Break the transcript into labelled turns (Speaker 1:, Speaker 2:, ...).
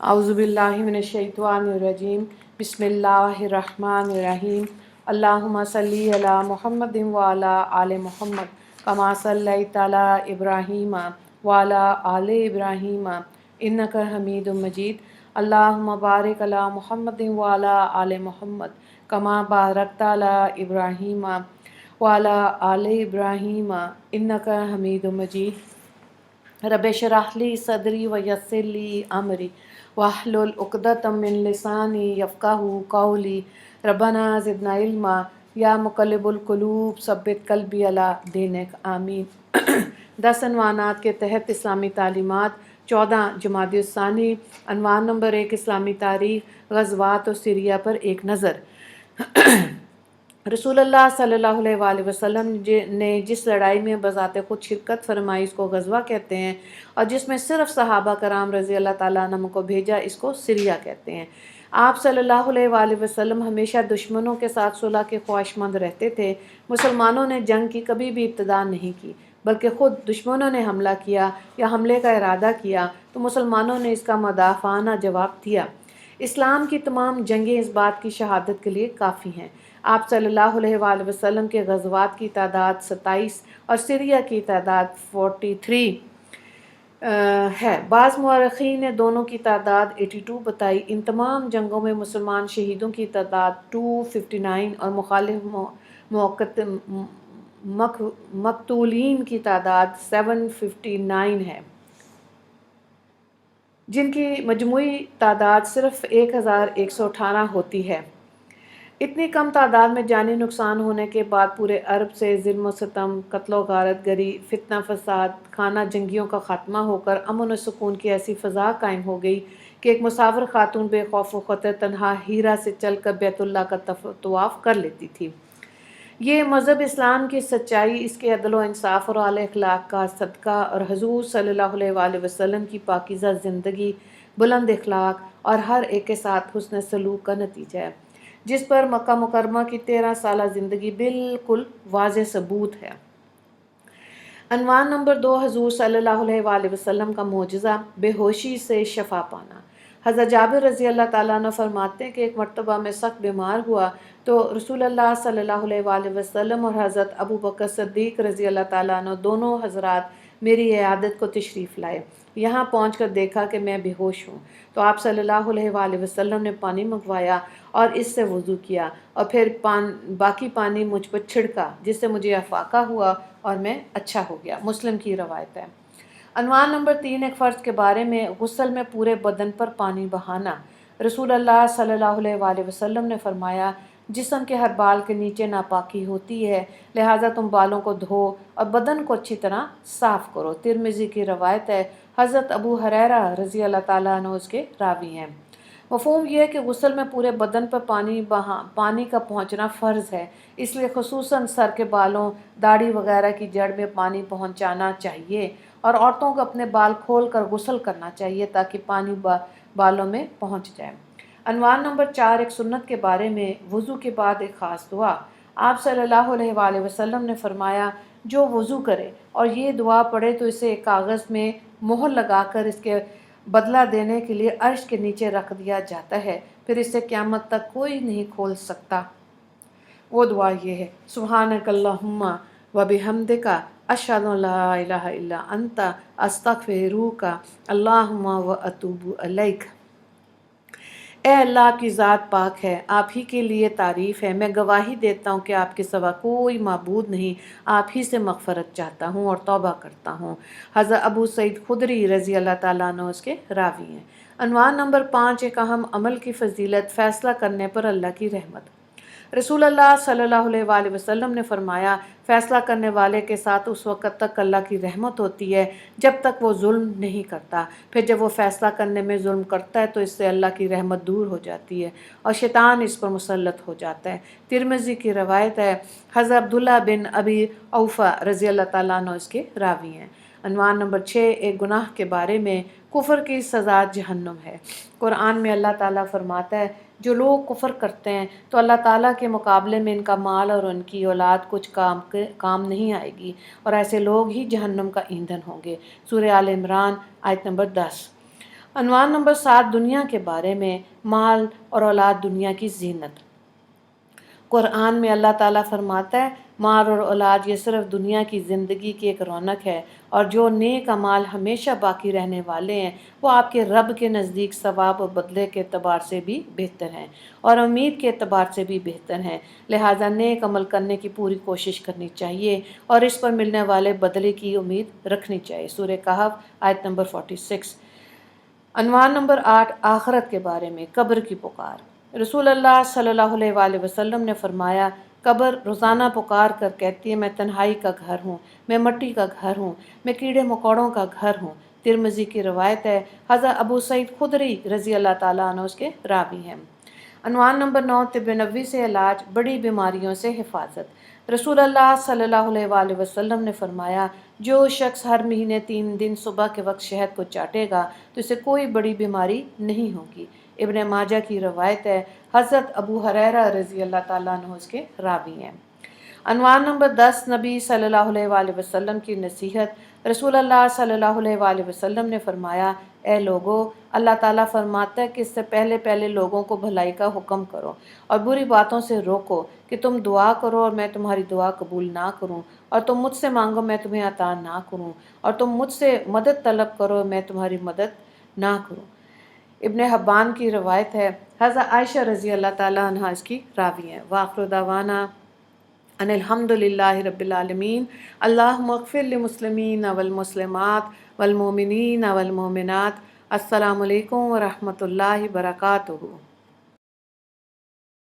Speaker 1: اعوذ باللہ من الشیطان الرجیم بسم اللہ الرحمن الرحیم اللہم صلی علی محمد وعلی آل محمد کما صلیت علی ابراہیم وعلی آل ابراہیم انک حمید مجید اللہم بارک علی محمد وعلی آل محمد کما بارکت علی ابراہیم وعلی آل ابراہیم انک حمید مجید رب اشرح لی صدری ویسر لی امری واحلل عقدۃ من لسانی یفقہوا قولی ربنا زدنا علما یا مقلب القلوب ثبت قلبی علی دینک آمین 10 عنوانات کے تحت اسلامی تعلیمات 14 جمادی الثانی عنوان نمبر 1 اسلامی تاریخ غزوات و سیریہ پر ایک نظر رسول اللہ صلی اللہ علیہ وآلہ وسلم نے جس لڑائی میں بذات خود شرکت فرمائی اس کو غزوہ کہتے ہیں، اور جس میں صرف صحابہ کرام رضی اللہ تعالیٰ عنہم کو بھیجا اس کو سریہ کہتے ہیں۔ آپ صلی اللہ علیہ وآلہ وسلم ہمیشہ دشمنوں کے ساتھ صلح کے خواہشمند رہتے تھے۔ مسلمانوں نے جنگ کی کبھی بھی ابتدا نہیں کی، بلکہ خود دشمنوں نے حملہ کیا یا حملے کا ارادہ کیا تو مسلمانوں نے اس کا مدافعانہ جواب دیا۔ اسلام کی تمام جنگیں اس بات کی شہادت کے لیے کافی ہیں۔ آپ صلی اللہ علیہ وآلہ وسلم کے غزوات کی تعداد 27 اور سیریہ کی تعداد 43 ہے۔ بعض مورخین نے دونوں کی تعداد 82 بتائی۔ ان تمام جنگوں میں مسلمان شہیدوں کی تعداد 259 اور مخالف مقتولین کی تعداد 759 ہے، جن کی مجموعی تعداد صرف 1118 ہوتی ہے۔ اتنی کم تعداد میں جانی نقصان ہونے کے بعد پورے عرب سے ظلم و ستم، قتل و غارت گری، فتنہ فساد، خانہ جنگیوں کا خاتمہ ہو کر امن و سکون کی ایسی فضا قائم ہو گئی کہ ایک مسافر خاتون بے خوف و خطر تنہا ہیرا سے چل کر بیت اللہ کا طواف کر لیتی تھی۔ یہ مذہب اسلام کی سچائی، اس کے عدل و انصاف اور اعلی اخلاق کا صدقہ، اور حضور صلی اللہ علیہ وآلہ وسلم کی پاکیزہ زندگی، بلند اخلاق اور ہر ایک کے ساتھ حسن سلوک کا نتیجہ ہے، جس پر مکہ مکرمہ کی 13 سالہ زندگی بالکل واضح ثبوت ہے۔ عنوان نمبر 2 حضور صلی اللہ علیہ وآلہ وسلم کا معجزہ، بے ہوشی سے شفا پانا۔ حضرت جابر رضی اللہ تعالیٰ عنہ فرماتے ہیں کہ ایک مرتبہ میں سخت بیمار ہوا تو رسول اللہ صلی اللہ علیہ وآلہ وسلم اور حضرت ابو بکر صدیق رضی اللہ تعالیٰ عنہ دونوں حضرات میری عیادت کو تشریف لائے۔ یہاں پہنچ کر دیکھا کہ میں بے ہوش ہوں تو آپ صلی اللہ علیہ وآلہ وسلم نے پانی منگوایا اور اس سے وضو کیا، اور پھر باقی پانی مجھ پر چھڑکا، جس سے مجھے افاقہ ہوا اور میں اچھا ہو گیا۔ مسلم کی روایت ہے۔ عنوان نمبر 3 ایک فرض کے بارے میں، غسل میں پورے بدن پر پانی بہانا۔ رسول اللہ صلی اللہ علیہ وآلہ وسلم نے فرمایا، جسم کے ہر بال کے نیچے ناپاکی ہوتی ہے، لہٰذا تم بالوں کو دھو اور بدن کو اچھی طرح صاف کرو۔ ترمذی کی روایت ہے۔ حضرت ابو ہریرہ رضی اللہ تعالیٰ عنہ اس کے راوی ہیں۔ مفہوم یہ ہے کہ غسل میں پورے بدن پر پانی کا پہنچنا فرض ہے، اس لیے خصوصاً سر کے بالوں، داڑھی وغیرہ کی جڑ میں پانی پہنچانا چاہیے، اور عورتوں کو اپنے بال کھول کر غسل کرنا چاہیے تاکہ پانی بالوں میں پہنچ جائے۔ عنوان نمبر 4 ایک سنت کے بارے میں، وضو کے بعد ایک خاص دعا۔ آپ صلی اللہ علیہ وآلہ وسلم نے فرمایا، جو وضو کرے اور یہ دعا پڑھے تو اسے ایک کاغذ میں مہر لگا کر اس کے بدلہ دینے کے لیے عرش کے نیچے رکھ دیا جاتا ہے، پھر اسے قیامت تک کوئی نہیں کھول سکتا۔ وہ دعا یہ ہے، سبحانک اللہم و بحمدک اشہد ان لا الہ الا انت استغفرک اللہم و اتوب الیک۔ اے اللہ، آپ کی ذات پاک ہے، آپ ہی کے لیے تعریف ہے، میں گواہی دیتا ہوں کہ آپ کے سوا کوئی معبود نہیں، آپ ہی سے مغفرت چاہتا ہوں اور توبہ کرتا ہوں۔ حضرت ابو سعید خدری رضی اللہ تعالیٰ عنہ اس کے راوی ہیں۔ عنوان نمبر 5 ایک اہم عمل کی فضیلت، فیصلہ کرنے پر اللہ کی رحمت۔ رسول اللہ صلی اللہ علیہ وآلہ وسلم نے فرمایا، فیصلہ کرنے والے کے ساتھ اس وقت تک اللہ کی رحمت ہوتی ہے جب تک وہ ظلم نہیں کرتا، پھر جب وہ فیصلہ کرنے میں ظلم کرتا ہے تو اس سے اللہ کی رحمت دور ہو جاتی ہے اور شیطان اس پر مسلط ہو جاتا ہے۔ ترمذی کی روایت ہے۔ حضرت عبداللہ بن ابی اوفا رضی اللہ تعالیٰ عنہ اس کے راوی ہیں۔ عنوان نمبر 6 ایک گناہ کے بارے میں، کفر کی سزا جہنم ہے۔ قرآن میں اللہ تعالیٰ فرماتا ہے، جو لوگ کفر کرتے ہیں تو اللہ تعالیٰ کے مقابلے میں ان کا مال اور ان کی اولاد کچھ کام نہیں آئے گی، اور ایسے لوگ ہی جہنم کا ایندھن ہوں گے۔ سورہ آل عمران آیت نمبر 10۔ عنوان نمبر 7 دنیا کے بارے میں، مال اور اولاد دنیا کی زینت۔ قرآن میں اللہ تعالیٰ فرماتا ہے مال اور اولاد یہ صرف دنیا کی زندگی کی ایک رونق ہے، اور جو نیک اعمال ہمیشہ باقی رہنے والے ہیں وہ آپ کے رب کے نزدیک ثواب و بدلے کے اعتبار سے بھی بہتر ہیں اور امید کے اعتبار سے بھی بہتر ہیں، لہٰذا نیک عمل کرنے کی پوری کوشش کرنی چاہیے اور اس پر ملنے والے بدلے کی امید رکھنی چاہیے۔ سورہ کہف آیت نمبر 46۔ عنوان نمبر 8 آخرت کے بارے میں، قبر کی پکار۔ رسول اللہ صلی اللہ علیہ وآلہ وسلم نے فرمایا قبر روزانہ پکار کر کہتی ہے میں تنہائی کا گھر ہوں، میں مٹی کا گھر ہوں، میں کیڑے مکوڑوں کا گھر ہوں۔ ترمذی کی روایت ہے، حضرت ابو سعید خدری رضی اللہ تعالیٰ عنہ اس کے راوی ہیں۔ عنوان نمبر 9 طب نبوی سے علاج، بڑی بیماریوں سے حفاظت۔ رسول اللہ صلی اللہ علیہ وآلہ وسلم نے فرمایا جو شخص ہر مہینے 3 دن صبح کے وقت شہد کو چاٹے گا تو اسے کوئی بڑی بیماری نہیں ہوگی۔ ابن ماجہ کی روایت ہے، حضرت ابو ہریرہ رضی اللہ تعالیٰ عنہ اس کے راوی ہیں۔ عنوان نمبر 10 نبی صلی اللہ علیہ وآلہ وسلم کی نصیحت۔ رسول اللہ صلی اللہ علیہ وآلہ وسلم نے فرمایا اے لوگو، اللہ تعالیٰ فرماتا ہے کہ اس سے پہلے لوگوں کو بھلائی کا حکم کرو اور بری باتوں سے روکو، کہ تم دعا کرو اور میں تمہاری دعا قبول نہ کروں، اور تم مجھ سے مانگو میں تمہیں عطا نہ کروں، اور تم مجھ سے مدد طلب کرو میں تمہاری مدد نہ کروں۔ ابن حبان کی روایت ہے، حضرت عائشہ رضی اللہ تعالیٰ عنہ اس کی راوی ہیں۔ وآخر دعوانا ان الحمد للہ رب العالمین، اللہم اغفر للمسلمین والمسلمات والمؤمنین والمؤمنات۔ السلام علیکم ورحمۃ اللہ وبرکاتہ۔